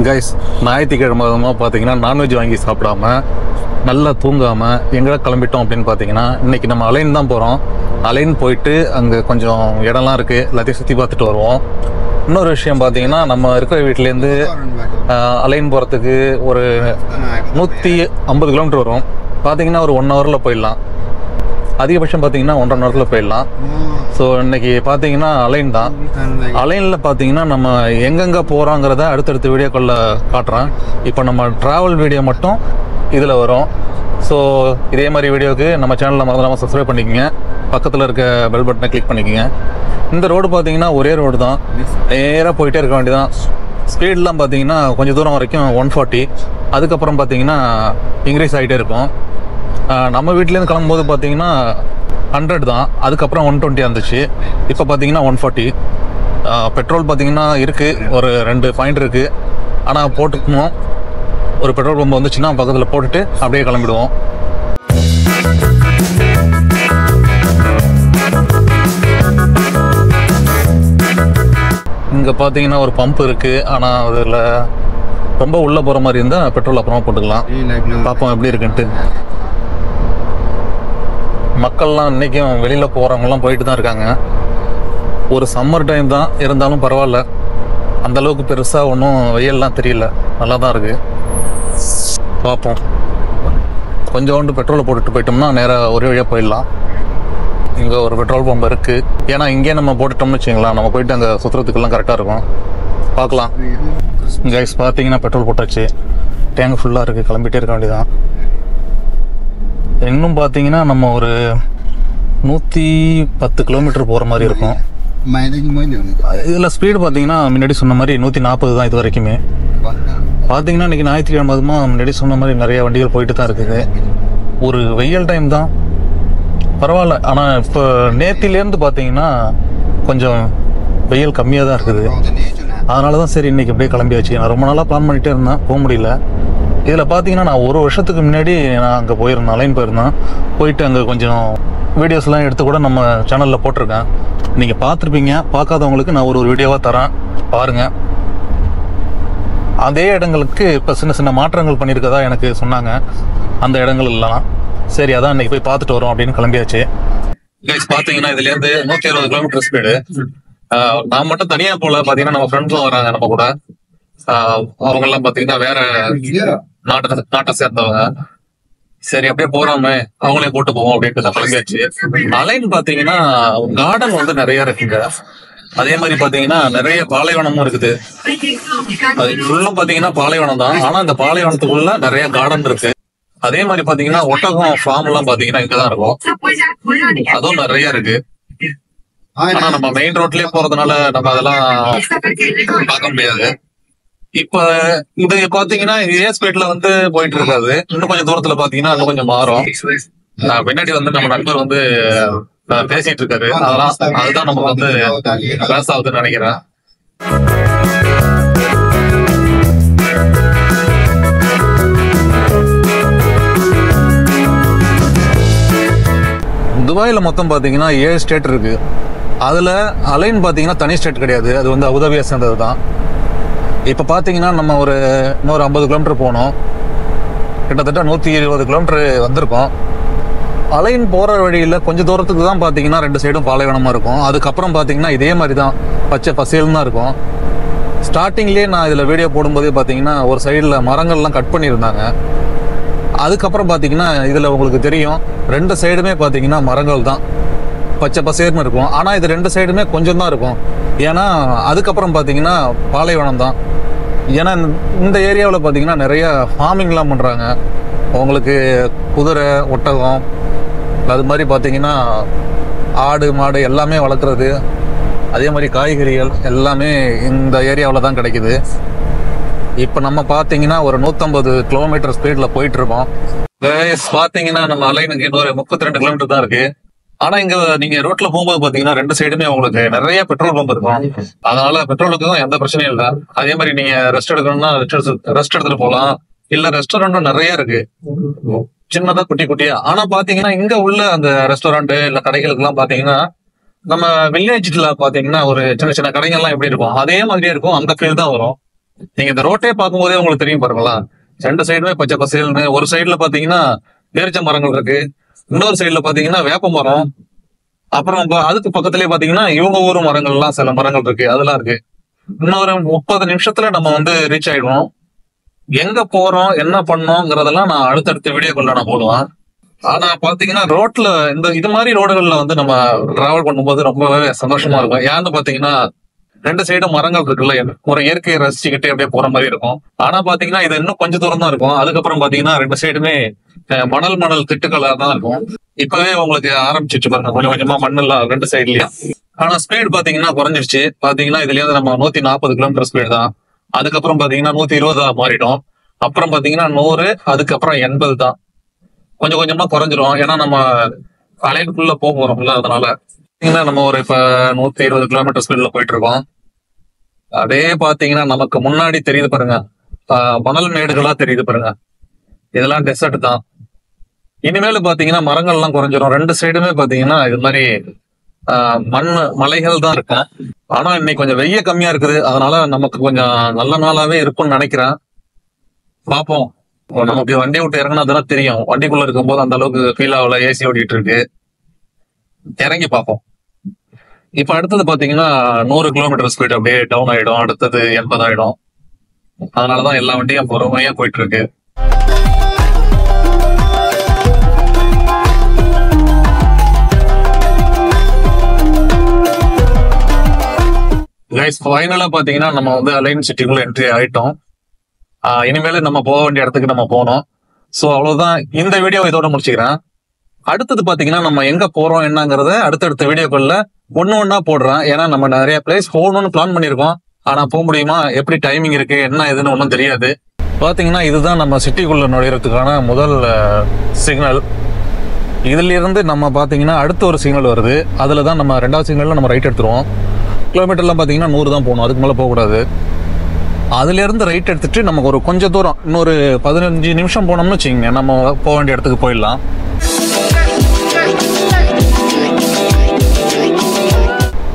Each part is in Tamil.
கைஸ், ஞாயிற்றுக்கிழமை பார்த்தீங்கன்னா நான்வெஜ் வாங்கி சாப்பிடாம நல்லா தூங்காமல் எங்கடா கிளம்பிட்டோம் அப்படின்னு பார்த்தீங்கன்னா இன்றைக்கி நம்ம அலைன் தான் போகிறோம். அலைன் போயிட்டு அங்கே கொஞ்சம் இடம்லாம் இருக்குது, எல்லாத்தையும் சுற்றி பார்த்துட்டு வருவோம். இன்னொரு விஷயம் பார்த்தீங்கன்னா நம்ம இருக்கிற வீட்டிலேருந்து அலைன் போகிறதுக்கு ஒரு 150 கிலோமீட்டர் வரும். பார்த்தீங்கன்னா ஒரு 1 ஹவரில் போயிடலாம், அதிகபட்சம் பார்த்தீங்கன்னா 1.5 மணி நேரத்தில் போயிடலாம். ஸோ இன்றைக்கி பார்த்தீங்கன்னா அலைன் தான். அலைனில் பார்த்தீங்கன்னா நம்ம எங்கெங்கே போகிறோங்கிறத அடுத்தடுத்த வீடியோக்களில் காட்டுறேன். இப்போ நம்ம ட்ராவல் வீடியோ மட்டும் இதில் வரும். ஸோ இதே மாதிரி வீடியோவுக்கு நம்ம சேனலில் மறந்துடாமல் சப்ஸ்கிரைப் பண்ணிக்கோங்க, பக்கத்தில் இருக்க பெல் பட்டனை கிளிக் பண்ணிக்கோங்க. இந்த ரோடு பார்த்தீங்கன்னா ஒரே ரோடு தான், நேராக போயிட்டே இருக்க வேண்டியதான். ஸ்பீடெலாம் பார்த்தீங்கன்னா கொஞ்சம் தூரம் வரைக்கும் 140, அதுக்கப்புறம் பார்த்தீங்கன்னா இன்க்ரீஸ் ஆகிட்டே இருக்கும். நம்ம வீட்டிலேருந்து கிளம்பும்போது பார்த்தீங்கன்னா 100 தான், அதுக்கப்புறம் 120 இருந்துச்சு. இப்போ பார்த்தீங்கன்னா 140. பெட்ரோல் பார்த்தீங்கன்னா இருக்குது, ஒரு 2 பாயிண்ட் இருக்குது. ஆனால் போட்டுக்கணும், ஒரு பெட்ரோல் பம்பு வந்துச்சுன்னா பக்கத்தில் போட்டுட்டு அப்படியே கிளம்பிடுவோம். இங்கே பார்த்தீங்கன்னா ஒரு பம்ப் இருக்குது, ஆனால் அதில் ரொம்ப உள்ளே போகிற மாதிரி இருந்தால் பெட்ரோல் அப்புறமா போட்டுக்கலாம். பார்ப்போம் எப்படி இருக்குன்ட்டு. மக்கள்லாம் இன்றைக்கும் வெளியில் போகிறவங்கலாம் போயிட்டு தான் இருக்காங்க. ஒரு சம்மர் டைம் தான் இருந்தாலும் பரவாயில்ல, அந்தளவுக்கு பெருசாக ஒன்றும் வெயிலெலாம் தெரியல, நல்லா தான் இருக்குது. பார்ப்போம். கொஞ்சோண்டு பெட்ரோலை போட்டுட்டு போயிட்டோம்னா நேராக ஒரே வழியாக போயிடலாம். இங்கே ஒரு பெட்ரோல் பம்ப் இருக்குது, ஏன்னா இங்கேயே நம்ம போட்டுட்டோம்னு வச்சுங்களேன், நம்ம போயிட்டு அங்கே சுற்றுறதுக்கெல்லாம் கரெக்டாக இருக்கும். பார்க்கலாம். கைஸ், பார்த்தீங்கன்னா பெட்ரோல் போட்டாச்சு, டேங்க் ஃபுல்லாக இருக்குது, கிளம்பிட்டே இருக்க வேண்டியதான். இன்னும் பார்த்தீங்கன்னா நம்ம ஒரு 110 கிலோமீட்டர் போகிற மாதிரி இருக்கும். இதில் ஸ்பீடு பார்த்தீங்கன்னா முன்னாடி சொன்ன மாதிரி 140 தான் இது வரைக்குமே. பார்த்தீங்கன்னா இன்றைக்கி ஞாயிற்றுக்கிழமை அதுமா முன்னாடி சொன்ன மாதிரி நிறைய வண்டிகள் போயிட்டு தான் இருக்குது. ஒரு வெயில் டைம் தான், பரவாயில்ல. ஆனால் இப்போ நேத்திலேருந்து பார்த்தீங்கன்னா கொஞ்சம் வெயில் கம்மியாக தான் இருக்குது. அதனால தான் சரி இன்றைக்கி அப்படியே கிளம்பியாச்சு. நான் ரொம்ப நாளாக பிளான் பண்ணிகிட்டே இருந்தேன், போக முடியல. இதில் பார்த்தீங்கன்னா நான் 1 வருஷத்துக்கு முன்னாடி நான் அங்கே போயிருந்தேன், அலைன் போயிருந்தேன். போயிட்டு அங்கே கொஞ்சம் வீடியோஸ்லாம் எடுத்து கூட நம்ம சேனலில் போட்டிருக்கேன், நீங்கள் பார்த்துருப்பீங்க. பார்க்காதவங்களுக்கு நான் ஒரு வீடியோவாக தரேன், பாருங்கள். அதே இடங்களுக்கு இப்போ சின்ன சின்ன மாற்றங்கள் பண்ணியிருக்கதா எனக்கு சொன்னாங்க, அந்த இடங்கள் இல்லைனா. சரி, அதான் இன்றைக்கி போய் பார்த்துட்டு வரோம் அப்படின்னு கிளம்பியாச்சு. கைஸ், பார்த்தீங்கன்னா இதுலேருந்து 120 கிலோமீட்டர் ஸ்பீடு. நான் மட்டும் தனியாக போல, பார்த்தீங்கன்னா நம்ம ஃப்ரெண்ட்ஸும் வராங்க நம்ம கூட. அவங்கெல்லாம் பார்த்தீங்கன்னா வேற நாட்டை சேர்ந்தவங்க. சரி, அப்படியே போறாம அவங்களே போட்டு போவோம் அப்படின்னு கிளம்பியாச்சு. அலைன் பாத்தீங்கன்னா கார்டன் வந்து நிறைய இருக்குங்க. அதே மாதிரி பாத்தீங்கன்னா நிறைய பாலைவனமும் இருக்குது. அது ஃபுல்லா பாத்தீங்கன்னா பாலைவனம் தான், ஆனா இந்த பாலைவனத்துக்குள்ள நிறைய கார்டன் இருக்கு. அதே மாதிரி பாத்தீங்கன்னா ஒட்டகம் ஃபார்ம் எல்லாம் பாத்தீங்கன்னா இங்கதான் இருக்கும், அதுவும் நிறைய இருக்கு. ஆனா நம்ம மெயின் ரோட்லயே போறதுனால நம்ம அதெல்லாம் பார்க்க முடியாது. இப்ப இது பாத்தீங்கன்னா இதே ஸ்பீட்ல வந்து போயிட்டு இருக்காது, இன்னும் கொஞ்சம் தூரத்துல பாத்தீங்கன்னா இன்னும் கொஞ்சம் மாறும். பின்னாடி வந்து நம்ம நண்பர் வந்து பேசிட்டு இருக்காரு, அதெல்லாம் அதுதான் நம்ம வந்து கிராஸ் ஆகுதுன்னு நினைக்கிறேன். துபாயில மொத்தம் பாத்தீங்கன்னா 7 ஸ்டேட் இருக்கு. அதுல அலைன் பாத்தீங்கன்னா தனி ஸ்டேட் கிடையாது, அது வந்து அபுதாபியை சேர்ந்தது தான். இப்போ பார்த்தீங்கன்னா நம்ம இன்னொரு 50 கிலோமீட்டர் போனோம், கிட்டத்தட்ட 120 கிலோமீட்டர் வந்திருக்கோம். அலைன் போகிற வழியில் கொஞ்சம் தூரத்துக்கு தான் பார்த்தீங்கன்னா 2 சைடும் பாலைவனமாக இருக்கும். அதுக்கப்புறம் பார்த்தீங்கன்னா இதே மாதிரி தான் பச்சை பசேல்னு தான் இருக்கும். ஸ்டார்டிங்லேயே நான் இதில் வீடியோ போடும்போதே பார்த்தீங்கன்னா ஒரு சைடில் மரங்கள்லாம் கட் பண்ணியிருந்தாங்க. அதுக்கப்புறம் பார்த்தீங்கன்னா இதில் உங்களுக்கு தெரியும் 2 சைடுமே பார்த்தீங்கன்னா மரங்கள் தான், பச்சை பசேர்னு இருக்கும். ஆனால் இது 2 சைடுமே கொஞ்சம் தான் இருக்கும், ஏன்னா அதுக்கப்புறம் பார்த்தீங்கன்னா பாலைவனம் தான். ஏன்னா இந்த ஏரியாவில் பார்த்தீங்கன்னா நிறைய ஃபார்மிங்லாம் பண்ணுறாங்க. அவங்களுக்கு குதிரை, ஒட்டகம், அது மாதிரி பார்த்தீங்கன்னா ஆடு மாடு எல்லாமே வளர்க்குறது, அதே மாதிரி காய்கறிகள் எல்லாமே இந்த ஏரியாவில் தான் கிடைக்குது. இப்போ நம்ம பார்த்தீங்கன்னா ஒரு 150 கிலோமீட்டர் ஸ்பீடில் போயிட்டுருக்கோம். பார்த்தீங்கன்னா நம்ம அலைனுக்கு இன்னொரு 32 கிலோமீட்டர் தான் இருக்குது. ஆனா இங்க நீங்க ரோட்ல போகும்போது பாத்தீங்கன்னா 2 சைடுமே உங்களுக்கு நிறைய பெட்ரோல் பம்ப் இருக்கும், அதனால பெட்ரோலுக்கும் எந்த பிரச்சனையும் இல்லை. அதே மாதிரி நீங்க ரெஸ்ட் எடுக்கணும்னா ரெஸ்ட் எடுத்துட்டு போகலாம். இல்ல ரெஸ்டாரண்ட்டும் நிறைய இருக்கு, சின்னதா குட்டி குட்டியா. ஆனா பாத்தீங்கன்னா இங்க உள்ள அந்த ரெஸ்டாரண்ட் இல்ல கடைகளுக்கு எல்லாம் பாத்தீங்கன்னா நம்ம வில்லேஜ்ல பாத்தீங்கன்னா ஒரு சின்ன சின்ன கடைகள்லாம் எப்படி இருக்கும் அதே மாதிரியே இருக்கும், அந்த ஃபீல் தான் வரும். நீங்க இந்த ரோட்டே பார்க்கும்போதே உங்களுக்கு தெரியும் பாருங்களா, 2 சைடுமே பச்சை பசேல்னு. ஒரு சைடுல பாத்தீங்கன்னா பேரிச்ச மரங்கள் இருக்கு, இன்னொரு சைடுல பாத்தீங்கன்னா வேப்ப மரம், அப்புறம் அதுக்கு பக்கத்துலயே பாத்தீங்கன்னா இவங்க ஊர் மரங்கள்லாம் சில மரங்கள் இருக்கு, அதெல்லாம் இருக்கு. இன்னொரு 30 நிமிஷத்துல நம்ம வந்து ரீச் ஆயிடுவோம். எங்க போறோம் என்ன பண்ணோங்கிறதெல்லாம் நான் அடுத்தடுத்த வீடியோக்குள்ள நான் போடுவேன். ஆனா பாத்தீங்கன்னா ரோட்ல இது மாதிரி ரோடுகள்ல வந்து நம்ம டிராவல் பண்ணும்போது ரொம்பவே சந்தோஷமா இருக்கும். ஏன்னு பாத்தீங்கன்னா 2 சைடும் மரங்கள் இருக்குல்ல, ஒரு இயற்கையை ரசிச்சுக்கிட்டே அப்படியே போற மாதிரி இருக்கும். ஆனா பாத்தீங்கன்னா இது இன்னும் கொஞ்சம் தூரம் தான் இருக்கும். அதுக்கப்புறம் பாத்தீங்கன்னா 2 சைடுமே மணல் திட்டுக்களா தான் இருக்கும். இப்பவே உங்களுக்கு ஆரம்பிச்சிச்சு பாருங்க, கொஞ்சம் கொஞ்சமா மண்ணெல்லாம் 2 சைட்லயும். ஆனா ஸ்பீட் பாத்தீங்கன்னா குறைஞ்சிருச்சு. பாத்தீங்கன்னா இதுல இருந்து நம்ம 140 கிலோமீட்டர் ஸ்பீட் தான். அதுக்கப்புறம் பாத்தீங்கன்னா 120 மாறிடும். அப்புறம் பாத்தீங்கன்னா 100, அதுக்கப்புறம் 80 தான். கொஞ்சம் கொஞ்சமா குறைஞ்சிரும். ஏன்னா நம்ம அலைனுக்குள்ள போறோம்ல, அதனால பாத்தீங்கன்னா நம்ம ஒரு இப்ப 120 கிலோமீட்டர் ஸ்பீட்ல போயிட்டு இருக்கோம். அப்படியே பாத்தீங்கன்னா நமக்கு முன்னாடி தெரியுது பாருங்க, மணல் மேடுகளா தெரியுது பாருங்க, இதெல்லாம் டெசர்ட் தான். இனிமேல் பாத்தீங்கன்னா மரங்கள் எல்லாம் குறைஞ்சிரும். 2 சைடுமே பாத்தீங்கன்னா இது மாதிரி மலைகள் தான் இருக்கும். ஆனா இன்னைக்கு கொஞ்சம் வெய்ய கம்மியா இருக்குது, அதனால நமக்கு கொஞ்சம் நல்ல நாளாவே இருக்கும்னு நினைக்கிறேன். பாப்போம். நமக்கு வண்டி விட்டு இறங்கினா அதெல்லாம் தெரியும். வண்டிக்குள்ள இருக்கும்போது அந்த அளவுக்கு ஃபீல் ஆகல, ஏசி ஓடிட்டு இருக்கு. இறங்கி பார்ப்போம். இப்ப அடுத்தது பாத்தீங்கன்னா 100 கிலோமீட்டர் ஸ்பீட் அப்படியே டவுன் ஆயிடும். அடுத்தது 80 ஆயிடும். அதனாலதான் எல்லா வண்டியும் பொறுமையா போயிட்டு இருக்கு. கைஸ், ஃபைனலா பாத்தீங்கன்னா நம்ம வந்து அலைன் சிட்டிக்குள்ள என்ட்ரி ஆயிட்டோம். இனிமேல நம்ம போக வேண்டிய இடத்துக்கு நம்ம போனோம். சோ அவ்வளவுதான், இந்த வீடியோ இதோட முடிச்சுக்கிறேன். அடுத்தது பாத்தீங்கன்னா நம்ம எங்க போறோம் என்னங்கறத அடுத்தடுத்த வீடியோக்குள்ள ஒண்ணா போடுறேன். ஏன்னா நம்ம நிறைய பிளேஸ் போகணும்னு பிளான் பண்ணிருக்கோம். ஆனா போக முடியுமா, எப்படி டைமிங் இருக்கு, என்ன எதுன்னு ஒன்றும் தெரியாது. பாத்தீங்கன்னா இதுதான் நம்ம சிட்டிக்குள்ள நுழையறதுக்கான முதல் சிக்னல். இதுல இருந்து நம்ம பாத்தீங்கன்னா அடுத்த ஒரு சிக்னல் வருது. அதுல தான் நம்ம 2வது சிக்னல்ல நம்ம ரைட் எடுத்துருவோம். கிலோமீட்டர்லாம் பாத்தீங்கன்னா 100 தான் போகணும், அதுக்கு மேல போகக்கூடாது. அதுல இருந்து ரைட் எடுத்துட்டு நமக்கு ஒரு கொஞ்சம் தூரம், இன்னொரு 15 நிமிஷம் போனோம்னு வச்சுக்கோங்க, நம்ம போக வேண்டிய இடத்துக்கு போயிடலாம்.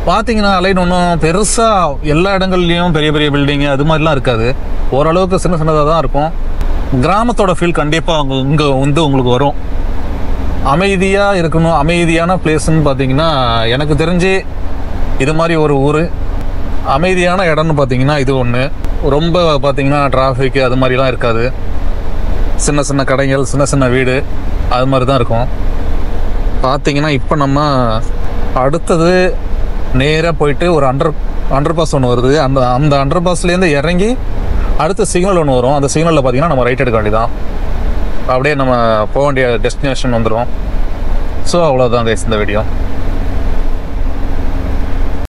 பாத்தீங்கன்னா அலைன் ஒன்றும் பெருசா எல்லா இடங்கள்லயும் பெரிய பெரிய பில்டிங் அது மாதிரிலாம் இருக்காது. ஓரளவுக்கு சின்ன சின்னதாக தான் இருக்கும். கிராமத்தோட ஃபீல் கண்டிப்பா இங்க வந்து உங்களுக்கு வரும். அமைதியா இருக்கணும், அமைதியான பிளேஸ்ன்னு பாத்தீங்கன்னா எனக்கு தெரிஞ்சு இது மாதிரி ஒரு ஊர் அமைதியான இடம்னு பார்த்தீங்கன்னா இது ஒன்று. ரொம்ப பார்த்தீங்கன்னா டிராஃபிக் அது மாதிரிலாம் இருக்காது. சின்ன சின்ன கடைகள், சின்ன சின்ன வீடு, அது மாதிரி தான் இருக்கும். பார்த்தீங்கன்னா இப்போ நம்ம அடுத்தது நேராக போயிட்டு ஒரு அண்டர் பாஸ் ஒன்று வருது. அந்த அண்டர் பாஸ்லேருந்து இறங்கி அடுத்த சிக்னல் ஒன்று வரும். அந்த சிக்னலில் பார்த்தீங்கன்னா நம்ம ரைட் எடுக்க வேண்டியதான். அப்படியே நம்ம போக வேண்டிய டெஸ்டினேஷன் வந்துடும். ஸோ அவ்வளோதான் கைஸ் இந்த வீடியோ.